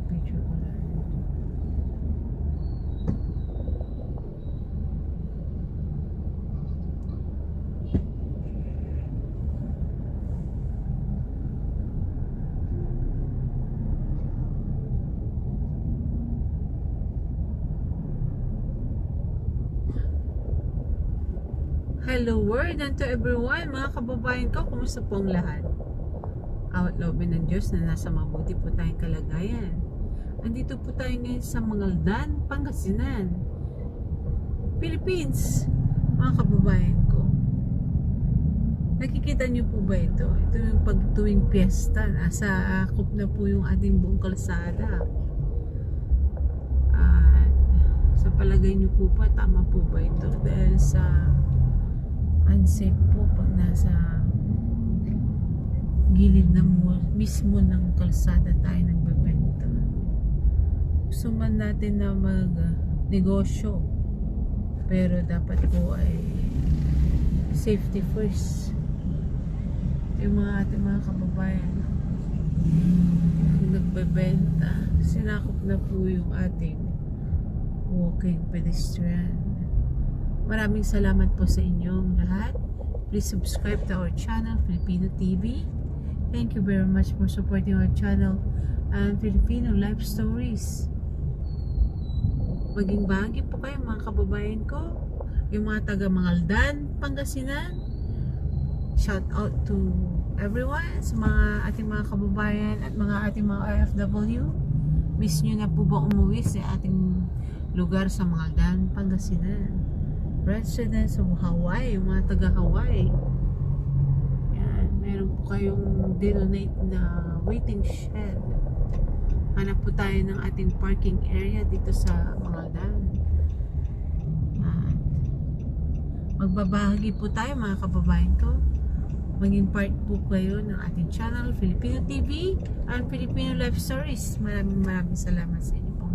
picture ko na. Hello world and to everyone, mga kababayan ko, kumusta po ang lahat? Awat loobin ng Diyos na nasa mabuti po tayong kalagayan. Andito po tayo ngayon sa Mangaldan, Pangasinan, Philippines, mga kababayan ko. Nakikita niyo po ba ito? Ito yung pagtuwing piyesta, nasa akop na po yung ating buong kalsada. At sa palagay niyo po pa, tama po ba ito? Dahil sa unsafe po pag nasa gilid na mismo ng kalsada tayo nagbebenta. Gusto man natin na mag negosyo, pero dapat po ay safety first. Yung mga ating mga kababayan nagbebenta, sinakop na po yung ating walking pedestrian. Maraming salamat po sa inyong lahat. Please subscribe to our channel, Filipino TV. Thank you very much for supporting our channel and Filipino Life Stories. Maging bahagi po kayo mga kababayan ko. Yung mga taga Mangaldan, Pangasinan. Shout out to everyone, sa mga ating mga kababayan at mga ating mga OFW. Miss nyo na po ba umuwi sa ating lugar sa Mangaldan, Pangasinan? Residents of Hawaii, mga taga Hawaii. Yan, meron po kayong donate na waiting shed. Hanap po tayo ng ating parking area dito sa Mangaldan. At magbabahagi po tayo mga kababayan ko. Maging part po kayo ng ating channel, Filipino TV and Filipino Life Stories. Maraming salamat sa inyo po.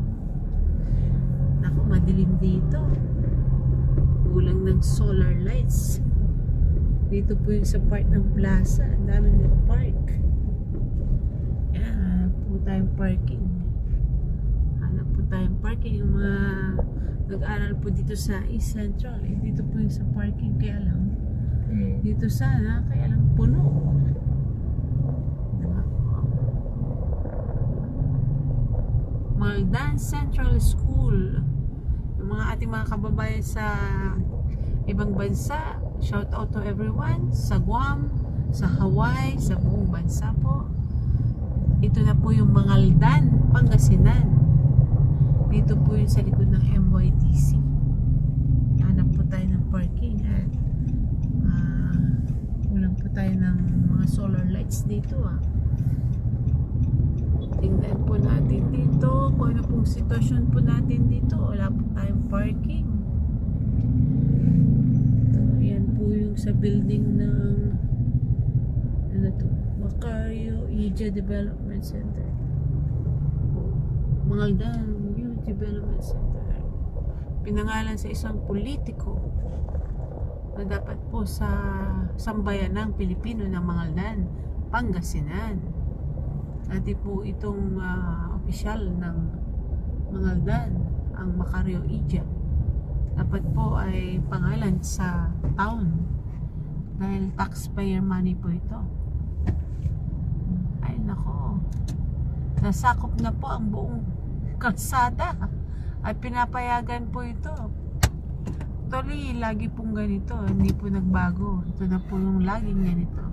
Naku, madilim dito. Kulang ng solar lights. Dito po yung sa part ng plaza, ang daming nag-park. Yan, hanap po tayong parking. Hanap po tayong parking. Yung mga nag-aral po dito sa East Central, dito po yung sa parking, kaya lang dito sana, kaya lang puno. Mangaldan Central School. Mga ating mga kababayan sa ibang bansa, shout out to everyone sa Guam, sa Hawaii, sa buong bansa po. Ito na po yung Mangaldan, Pangasinan. Dito po yung sa likod ng MYTC. Hanap po tayo ng parking at kulang po tayo ng mga solar lights dito Tingnan po natin dito kung ano pong sitwasyon po natin dito. Wala po tayong parking. Ito, yan po yung sa building ng ano to, Macario Ija Development Center. Mangaldan Youth Development Center. Pinangalan sa isang politiko na dapat po sa sambayan ng Pilipino ng Mangaldan, Pangasinan. Dati po itong opisyal ng Mangaldan, ang Macario Ija. Dapat po ay pangalan sa town dahil taxpayer money po ito. Ay nako, nasakop na po ang buong kalsada at pinapayagan po ito. Actually, lagi pong ganito, hindi po nagbago. Ito na po yung laging ganito.